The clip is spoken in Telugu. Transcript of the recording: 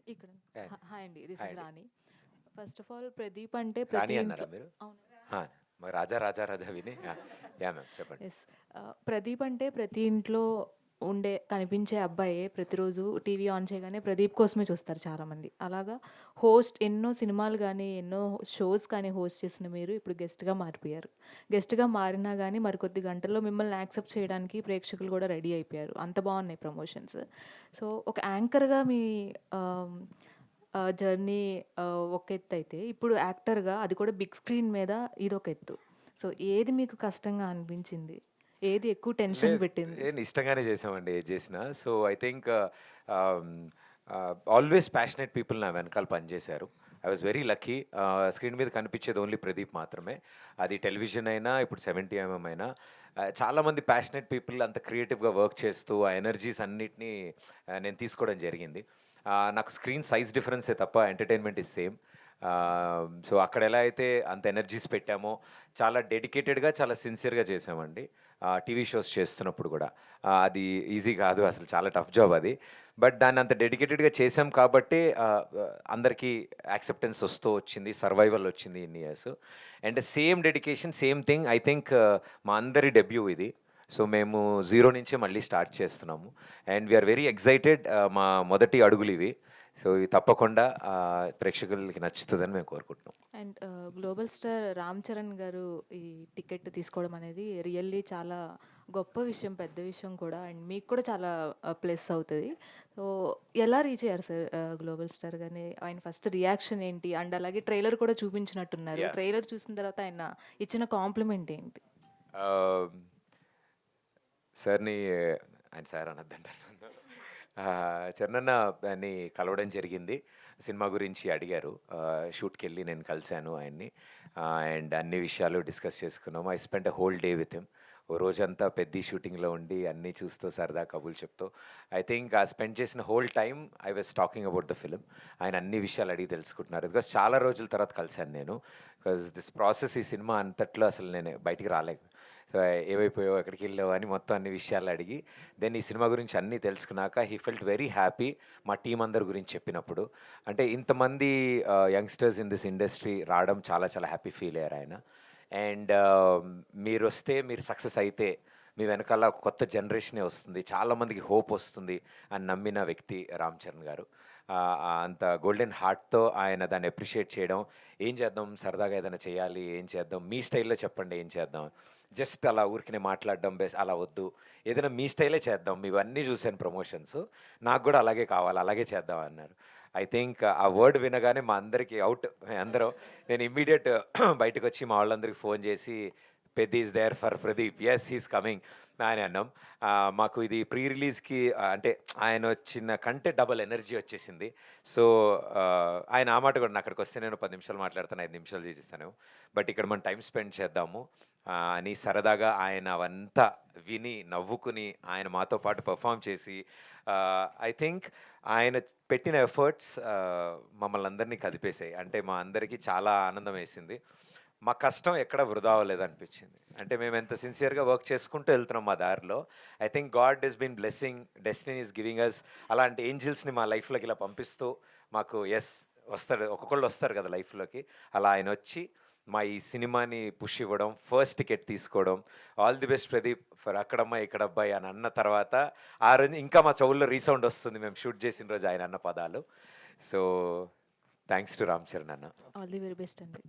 ఇక్కడ Yeah. హాయ్ అండి, దిస్ హాయ్ ఇస్ అండి. రాణి. ఫస్ట్ ఆఫ్ ఆల్ ప్రదీప్ అంటే రాణి ప్రతి అన్నారా ఇంట్లో మీరు? అవును. ఆ! మరి రాజా రాజా రాజా విని యా మ్యామ్ చెప్పండి. ఎస్. ప్రదీప్ అంటే ప్రతి ఇంట్లో కనిపించే అబ్బాయే ప్రతిరోజు టీవీ ఆన్ చేయగానే ప్రదీప్ కోసమే చూస్తారు చాలామంది. అలాగా ఎన్నో సినిమాలు గానీ, ఎన్నో షోస్ కానీ హోస్ట్ చేసిన మీరు ఇప్పుడు గెస్ట్‌గా మారిపోయారు. గెస్ట్‌గా మారినా గానీ మరికొద్ది గంటల్లో మిమ్మల్ని యాక్సెప్ట్ చేయడానికి ప్రేక్షకులు గూడా రెడీ అయిపోయారు. అంత బావున్నాయి ప్రమోషన్స్. సో, ఒక యాంకర్‌గా మీ ఆహ్, జర్నీ ఒక ఎత్తయితే, ఇప్పుడు యాక్టర్‌గా అది కూడా బిగ్ స్క్రీన్ మీద ఇదొక ఎత్తు. సో, ఏది మీకు కష్టంగా అనిపించింది? ఏది ఎక్కువ టెన్షన్ లేదు, పెట్టింది? ఇష్టంగానే చేసామండి ఏది చేసినా. So, I think always passionate people నా వెనకాల పనిచేశారు. I was very lucky. Screen మీద కనిపించేది ఓన్లీ ప్రదీప్ మాత్రమే. అది టెలివిజన్ అయినా, ఇప్పుడు 70 అయినా చాలామంది ప్యాషనేట్ పీపుల్ అంత క్రియేటివ్‌గా వర్క్ చేస్తూ ఆ ఎనర్జీస్ అన్నిటిని నేను తీసుకోవడం జరిగింది. నాకు స్క్రీన్ సైజ్ డిఫరెన్సే తప్ప ఎంటర్‌టైన్‌మెంట్ ఈజ్ సేమ్. సో, అక్కడ ఎలా అయితే అంత ఎనర్జీస్ పెట్టామో, చాలా డెడికేటెడ్‌గా, చాలా సిన్సియర్‌గా చేసామండి. టీవీ షోస్ చేస్తున్నప్పుడు గూడా. అది ఈజీ కాదు, అసలు చాలా టఫ్ జాబ్ అది. బట్ దాన్ని అంత డెడికేటెడ్‌గా చేసాం కాబట్టే అందరికీ యాక్సెప్టెన్స్ వస్తూ వచ్చింది. సర్వైవల్ వచ్చింది ఇన్ని years. And same dedication, same thing I think మా అందరి డెబ్యూ ఇది. సో, మేము జీరో నుంచే మళ్ళీ స్టార్ట్ చేస్తున్నాము. And we are very excited. మా మొదటి అడుగులివి. సో, ఇవి తప్పకుండా ప్రేక్షకులకి నచ్చుతుందని మేము కోరుకుంటున్నాం. And global star Ram Charan గారు ఈ టికెట్ తీసుకోవడం అనేది రియల్లీ చాలా గొప్ప విషయం, పెద్ద విషయం కూడా. అండ్ మీకు కూడా చాలా ప్లస్ అవుతది. సో, ఎలా రీచ్ అయ్యారు సార్ గ్లోబల్ స్టార్ గారిని? ఆయన ఫస్ట్ రియాక్షన్ ఏంటి? అండ్ అలాగే ట్రైలర్ కూడా చూపించినట్టున్నారు. యాహ్! ట్రైలర్ చూసిన తర్వాత ఆయన ఇచ్చిన కాంప్లిమెంట్ ఏంటి? ఆహ్, సార్‌ని ఆయన సార్ అనొద్దంటారు నన్ను. చరణ్‌ని కలవడం జరిగింది. సినిమా గురించి అడిగారు. షూట్‌కెళ్ళి నేను కలిసాను ఆయన్ని. అండ్ అన్ని విషయాలు డిస్కస్ చేసుకున్నాము. I spent a whole day with him. ఓ రోజంతా పెద్ది షూటింగ్‌లో ఉండి అన్నీ చూస్తూ సరదా కబుర్లు చెప్తూ ఐ థింక్ ఆ స్పెండ్ చేసిన whole time I was talking about the film. ఆయన అన్ని విషయాలు అడిగి తెలుసుకుంటున్నారు. బికాస్ చాలా రోజుల తర్వాత కలిసాను నేను. బికాస్ దిస్ ప్రాసెస్, ఈ సినిమా అంతట్లో అసలు నేను బయటికి రాలేదు. సో, ఏమైపోయావు, ఎక్కడికి వెళ్ళావు అని మొత్తం అన్ని విషయాలు అడిగి, దెన్ ఈ సినిమా గురించి అన్నీ తెలుసుకున్నాక హీ ఫెల్ట్ వెరీ హ్యాపీ మా టీం అందరి గురించి చెప్పినప్పుడు. అంటే ఇంతమంది యంగ్స్టర్స్ ఇన్ దిస్ ఇండస్ట్రీ రావడం చాలా చాలా హ్యాపీ ఫీల్ అయ్యారు ఆయన. అండ్ మీరు సక్సెస్ అయితే మీ వెనకాల ఒక కొత్త జనరేషనే వస్తుంది, చాలామందికి హోప్ వస్తుంది అని నమ్మిన వ్యక్తి రామ్ చరణ్ గారు. అంత గోల్డెన్ హార్ట్తో ఆయన దాన్ని అప్రిషియేట్ చేయడం, ఏం చేద్దాం సరదాగా ఏదైనా చేయాలి, ఏం చేద్దాం మీ స్టైల్లో చెప్పండి ఏం చేద్దాం, జస్ట్ అలా ఊరికనే మాట్లాడడం బెస్ట్, అలా వద్దు, ఏదైనా మీ స్టైలే చేద్దాం, ఇవన్నీ చూశాను ప్రమోషన్స్, నాకు కూడా అలాగే కావాలి, అలాగే చేద్దాం అన్నారు. ఐ థింక్ ఆ వర్డ్ వినగానే మా అందరికీ అవుట్, అందరం, నేను ఇమ్మీడియట్ బయటకు వచ్చి మా వాళ్ళందరికీ ఫోన్ చేసి Peddi is there for Pradeep, yes he's coming అని అన్నాం. మాకు ఇది ప్రీ రిలీజ్కి అంటే ఆయన వచ్చిన కంటే డబల్ ఎనర్జీ వచ్చేసింది. సో, ఆయన ఆ మాట కూడా, అక్కడికి వస్తే నేను 10 నిమిషాలు మాట్లాడతాను, 5 నిమిషాలు చేసిస్తాను, బట్ ఇక్కడ మనం టైం స్పెండ్ చేద్దాము అని సరదాగా ఆయన అవంతా విని నవ్వుకుని ఆయన మాతో పాటు పర్ఫామ్ చేసి, ఐ థింక్ ఆయన పెట్టిన ఎఫర్ట్స్ మమ్మల్ని అందరినీ కదిపేసాయి. అంటే మా అందరికీ చాలా ఆనందం వేసింది. మా కష్టం ఎక్కడ వృధా అవ్వలేదనిపించింది. అంటే మేము ఎంత సిన్సియర్‌గా వర్క్ చేసుకుంటూ వెళ్తున్నాం మా దారిలో. I think God has been blessing, destiny is giving us అలాంటి ఏంజిల్స్‌ని మా లైఫ్‌లోకి ఇలా పంపిస్తూ మాకు వస్తాడు, ఒక్కొక్కళ్ళు వస్తారు కదా లైఫ్‌లోకి. అలా ఆయన వచ్చి మా ఈ సినిమాని పుష్ ఇవ్వడం, ఫస్ట్ టికెట్ తీసుకోవడం, all the best Pradeep for Akkadammayi Ikkadabbayi అని అన్న తర్వాత, ఆ రోజు ఇంకా మా చెవుల్లో రీసౌండ్ వస్తుంది మేము షూట్ చేసిన రోజు ఆయన అన్న పదాలు. So, thanks to Ram Charan అన్న. ఆల్ ది వెరీ బెస్ట్ అండి.